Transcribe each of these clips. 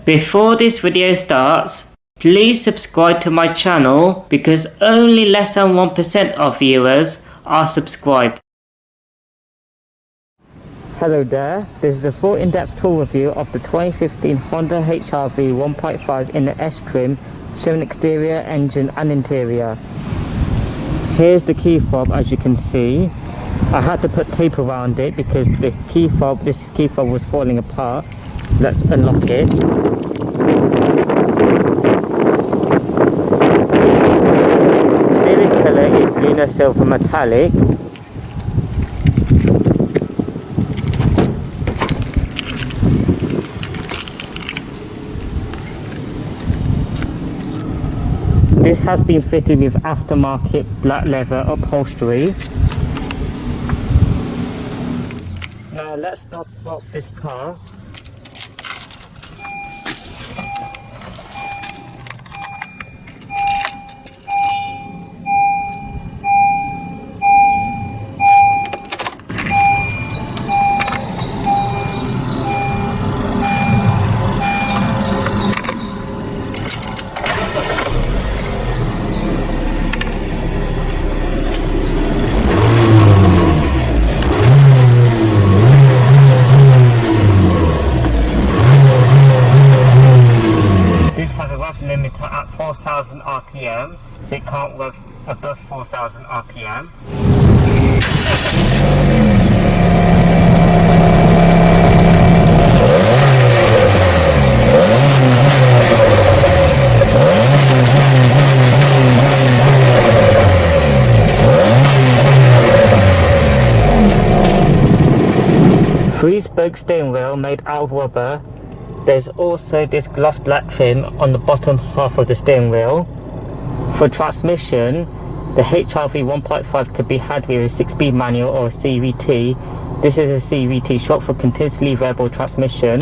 Before this video starts, please subscribe to my channel because only less than 1% of viewers are subscribed. Hello there, this is a full in-depth tool review of the 2015 Honda HR-V 1.5 in the S trim, showing exterior, engine and interior. Here's the key fob. As you can see, I had to put tape around it because this key fob was falling apart. Let's unlock it. Steering colour is Lunar Silver Metallic. This has been fitted with aftermarket black leather upholstery. Now let's start up this car. This has a rev limiter at 4,000 RPM, so it can't rev above 4,000 RPM. Three-spoke steering wheel made out of rubber. There's also this gloss black trim on the bottom half of the steering wheel. For transmission, the HR-V 1.5 could be had with a 6-speed manual or a CVT. This is a CVT, short for continuously variable transmission.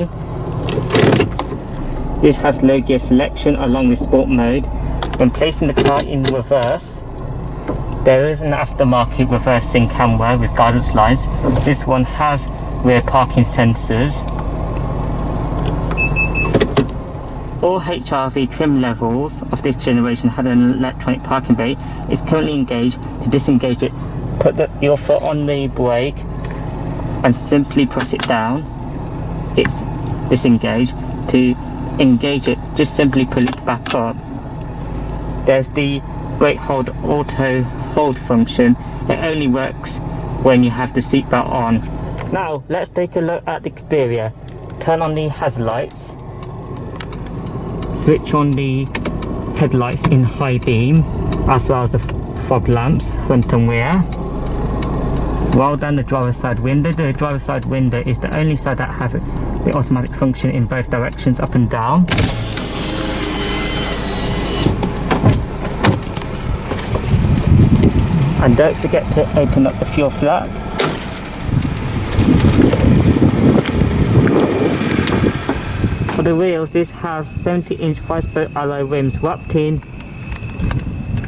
This has low gear selection along with sport mode. When placing the car in reverse, there is an aftermarket reversing camera with guidance lines. This one has rear parking sensors. All HR-V trim levels of this generation had an electronic parking brake. It's currently engaged. To disengage it, put your foot on the brake and simply press it down. It's disengaged. To engage it, just simply pull it back up. There's the brake hold auto hold function. It only works when you have the seatbelt on. Now let's take a look at the exterior. Turn on the hazard lights. Switch on the headlights in high beam, as well as the fog lamps, front and rear. Roll down the driver's side window. The driver's side window is the only side that has the automatic function in both directions, up and down. And don't forget to open up the fuel flap. For the wheels, this has 70-inch 5-spoke alloy rims wrapped in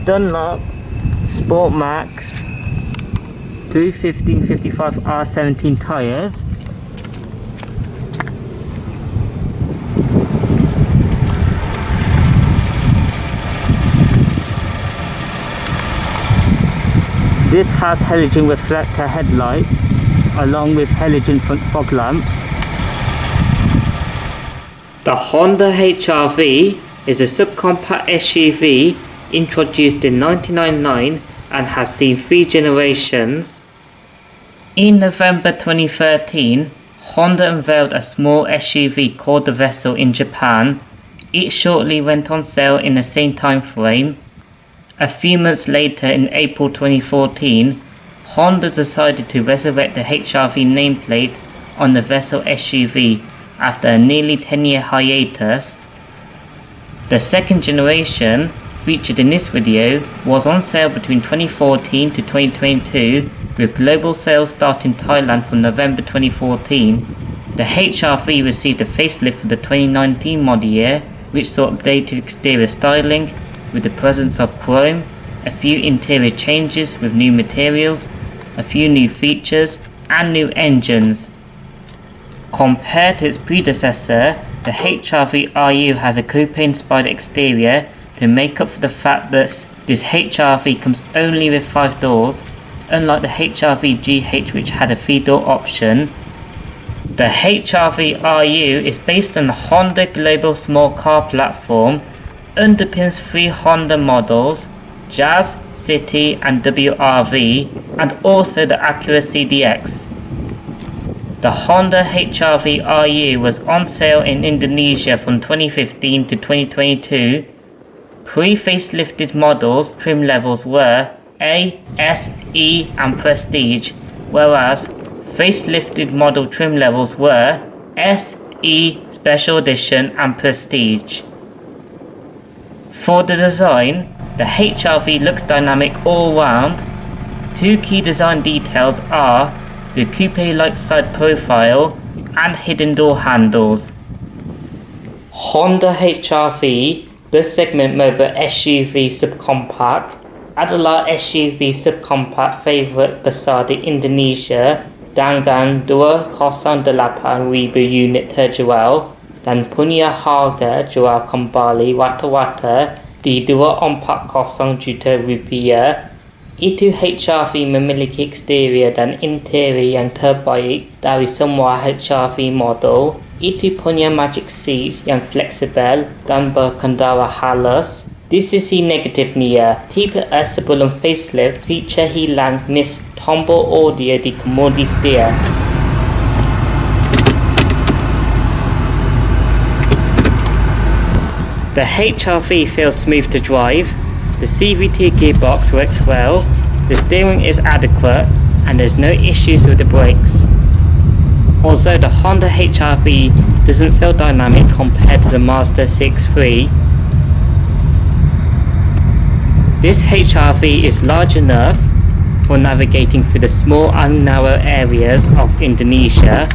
Dunlop Sport Max 215/55 R17 tyres. This has halogen reflector headlights along with halogen front fog lamps. The Honda HR-V is a subcompact SUV introduced in 1999 and has seen 3 generations. In November 2013, Honda unveiled a small SUV called the Vessel in Japan. It shortly went on sale in the same time frame. A few months later, in April 2014, Honda decided to resurrect the HR-V nameplate on the Vessel SUV after a nearly 10-year hiatus. The second generation, featured in this video, was on sale between 2014 to 2022, with global sales starting in Thailand from November 2014. The HR-V received a facelift for the 2019 model year, which saw updated exterior styling with the presence of chrome, a few interior changes with new materials, a few new features and new engines. Compared to its predecessor, The HR-V RU has a coupe-inspired exterior to make up for the fact that this HR-V comes only with 5 doors, unlike the HR-V GH which had a 3-door option. The HR-V RU is based on the Honda Global Small Car platform, underpins 3 Honda models, Jazz, City and WRV, and also the Acura CDX. The Honda HR-V RU was on sale in Indonesia from 2015 to 2022. Pre-facelifted models trim levels were A, S, E and Prestige, whereas facelifted model trim levels were S, E, Special Edition and Prestige. For the design, the HR-V looks dynamic all round. 2 key design details are the coupe-like side profile and hidden door handles. Honda HR-V bus segment mobile SUV subcompact adalah SUV subcompact favourite besar di Indonesia dengan 208,000 unit terjual dan punya harga jual kembali rata-rata di 240 juta rupiah. Itu HR-V memiliki eksterior dan interior yang terbaik dari semua HR-V model. Itu punya magic seats yang fleksibel dan berkendara halus. Di sisi negatifnya, tipe sebelum facelift feature hilang miss tombol audio di kemudi setir. The HR-V feels smooth to drive. The CVT gearbox works well, the steering is adequate, and there's no issues with the brakes. Although the Honda HR-V doesn't feel dynamic compared to the Mazda CX-3, this HR-V is large enough for navigating through the small and narrow areas of Indonesia.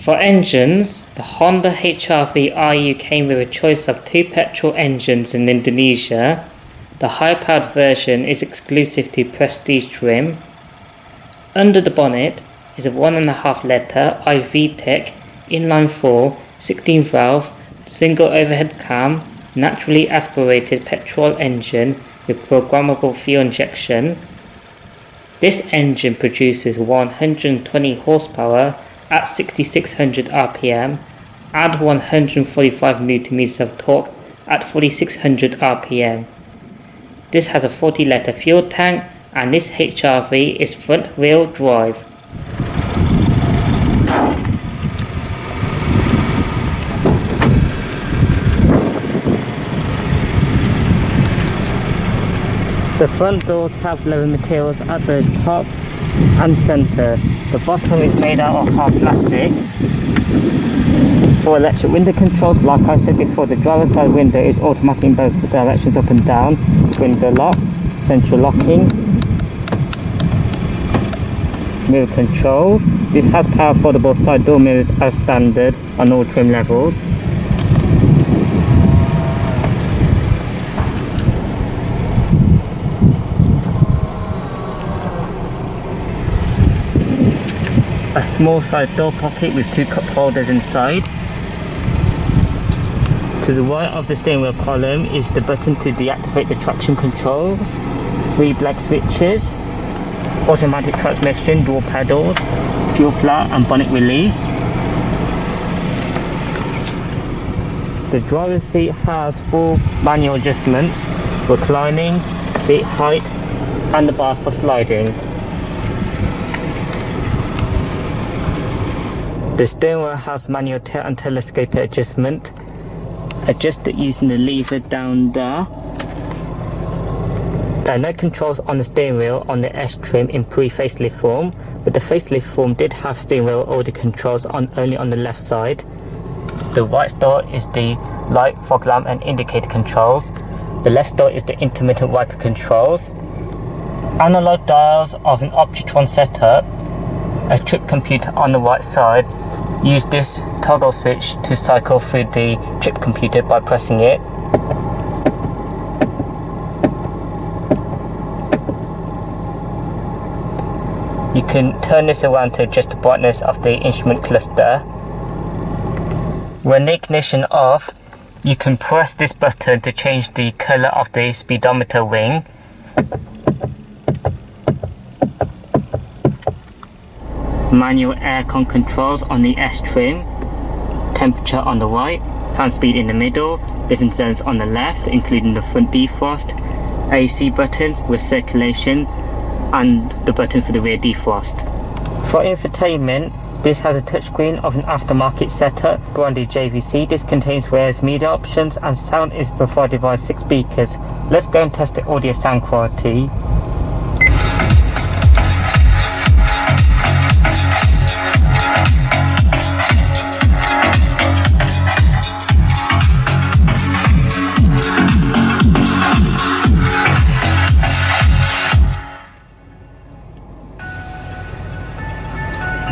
For engines, the Honda HR-V RU came with a choice of 2 petrol engines in Indonesia. The high-powered version is exclusive to Prestige trim. Under the bonnet is a 1.5 litre iVTEC inline-4 16-valve single overhead cam naturally aspirated petrol engine with programmable fuel injection. This engine produces 120 horsepower at 6600 RPM and 145 Nm of torque at 4600 RPM. This has a 40 litre fuel tank and this HR-V is front wheel drive. The front doors have leather materials at the top and centre. The bottom is made out of hard plastic. For electric window controls, like I said before, the driver's side window is automatic in both directions, up and down. Window lock, central locking. Mirror controls. This has power foldable side door mirrors as standard on all trim levels. A small side door pocket with 2 cup holders inside. To the right of the steering wheel column is the button to deactivate the traction controls, 3 black switches, automatic transmission, dual pedals, fuel flat and bonnet release. The driver's seat has full manual adjustments, reclining, seat height and the bar for sliding. The steering wheel has manual tilt and telescopic adjustment. Adjust it using the lever down there. There are no controls on the steering wheel on the S trim in pre-facelift form, but the facelift form did have steering wheel audio controls only on the left side. The right store is the light, fog lamp and indicator controls. The left store is the intermittent wiper controls. Analog dials of an Optitron setup. A trip computer on the right side. Use this toggle switch to cycle through the trip computer by pressing it. You can turn this around to adjust the brightness of the instrument cluster. When the ignition off, you can press this button to change the colour of the speedometer ring. Manual aircon controls on the S trim, temperature on the right, fan speed in the middle, living zones on the left including the front defrost, AC button with circulation and the button for the rear defrost. For infotainment, this has a touchscreen of an aftermarket setup branded JVC. This contains various media options and sound is provided by 6 speakers. Let's go and test the audio sound quality.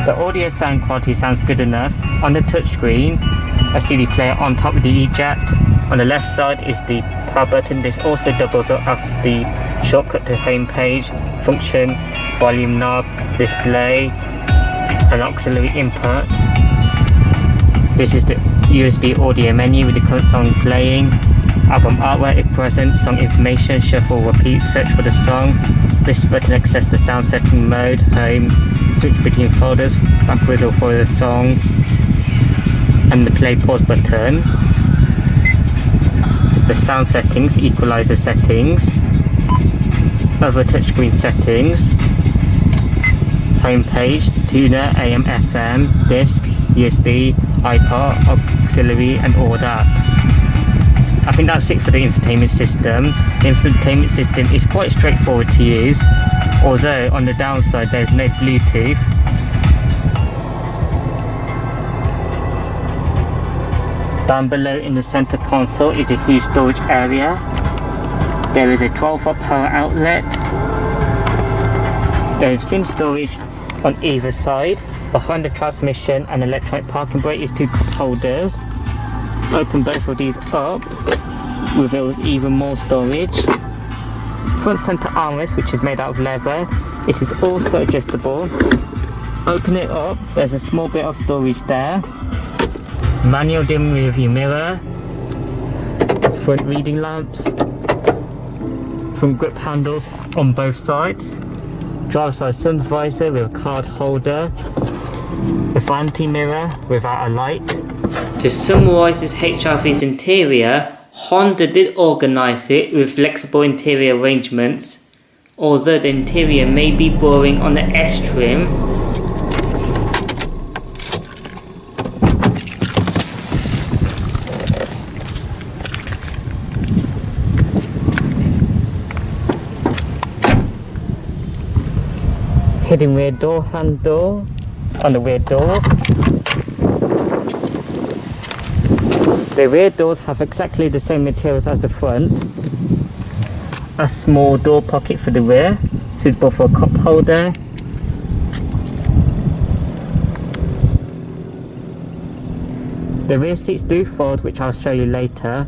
The audio sound quality sounds good enough. On the touchscreen, a CD player on top with the eject. On the left side is the power button. This also doubles up as the shortcut to home page, function, volume knob, display, and auxiliary input. This is the USB audio menu with the current song playing, album artwork if present, song information, shuffle, repeat, search for the song. This button accesses the sound setting mode, home, switch between folders, backwards or forward the song, and the play pause button. The sound settings, equalizer settings, other touchscreen settings, home page, tuner, AM, FM, disc, USB, iPod, auxiliary, and all that. I think that's it for the infotainment system. The infotainment system is quite straightforward to use, although on the downside there's no Bluetooth. Down below in the center console is a huge storage area. There is a 12-volt power outlet. There is bin storage on either side. Behind the transmission and electronic parking brake is 2 cup holders. Open both of these up, reveals even more storage. Front center armrest, which is made out of leather. It is also adjustable. Open it up, there's a small bit of storage there. Manual dim rearview mirror. Front reading lamps. Front grip handles on both sides. Driver's side sun visor with a card holder. A vanity mirror without a light. To summarise this HR-V's interior, Honda did organise it with flexible interior arrangements, although the interior may be boring on the S trim. Hidden rear door handle on the rear doors. The rear doors have exactly the same materials as the front. A small door pocket for the rear, suitable for a cup holder. The rear seats do fold, which I'll show you later.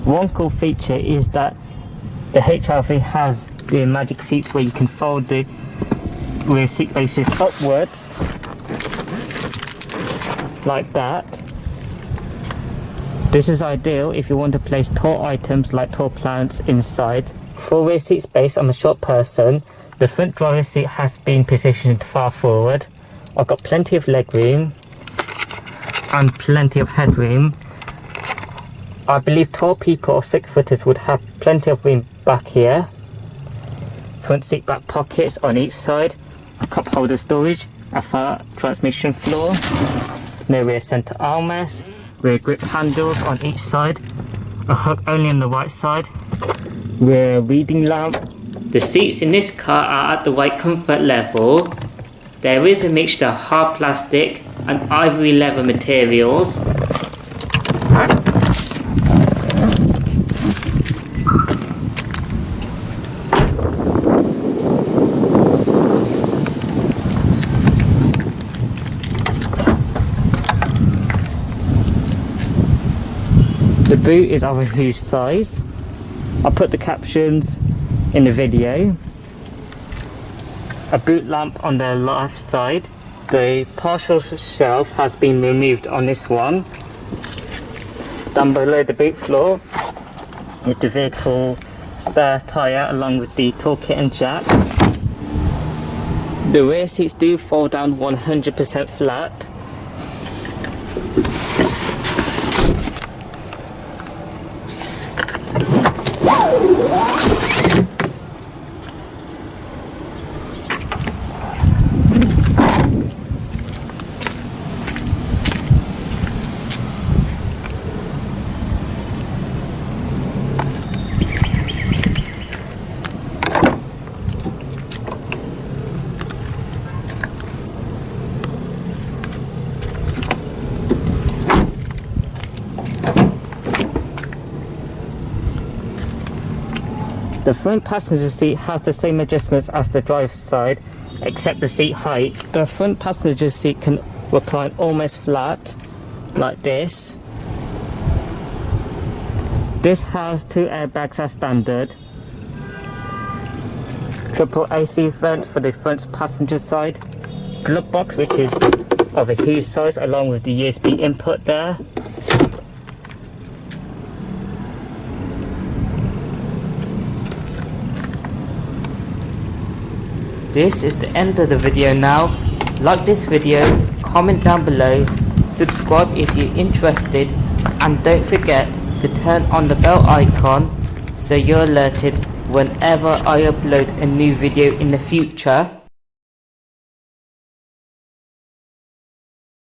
One cool feature is that the HR-V has the magic seats where you can fold the rear seat bases upwards, like that. This is ideal if you want to place tall items like tall plants inside. For rear seat space, I'm a short person. The front driver's seat has been positioned far forward. I've got plenty of leg room and plenty of headroom. I believe tall people or 6-footers would have plenty of room back here. Front seat back pockets on each side. A cup holder storage. A far transmission floor. No rear center armrest. Rear grip handles on each side, a hook only on the right side, rear reading lamp. The seats in this car are at the right comfort level. There is a mixture of hard plastic and ivory leather materials. The boot is of a huge size. I'll put the captions in the video. a boot lamp on the left side. The partial shelf has been removed on this one. Down below the boot floor is the vehicle spare tyre along with the toolkit and jack. The rear seats do fold down 100% flat. The front passenger seat has the same adjustments as the driver's side, except the seat height. The front passenger seat can recline almost flat, like this. This has 2 airbags as standard. Triple AC vent for the front passenger side. Glove box, which is of a huge size, along with the USB input there. This is the end of the video now. Like this video, comment down below, subscribe if you're interested, and don't forget to turn on the bell icon so you're alerted whenever I upload a new video in the future.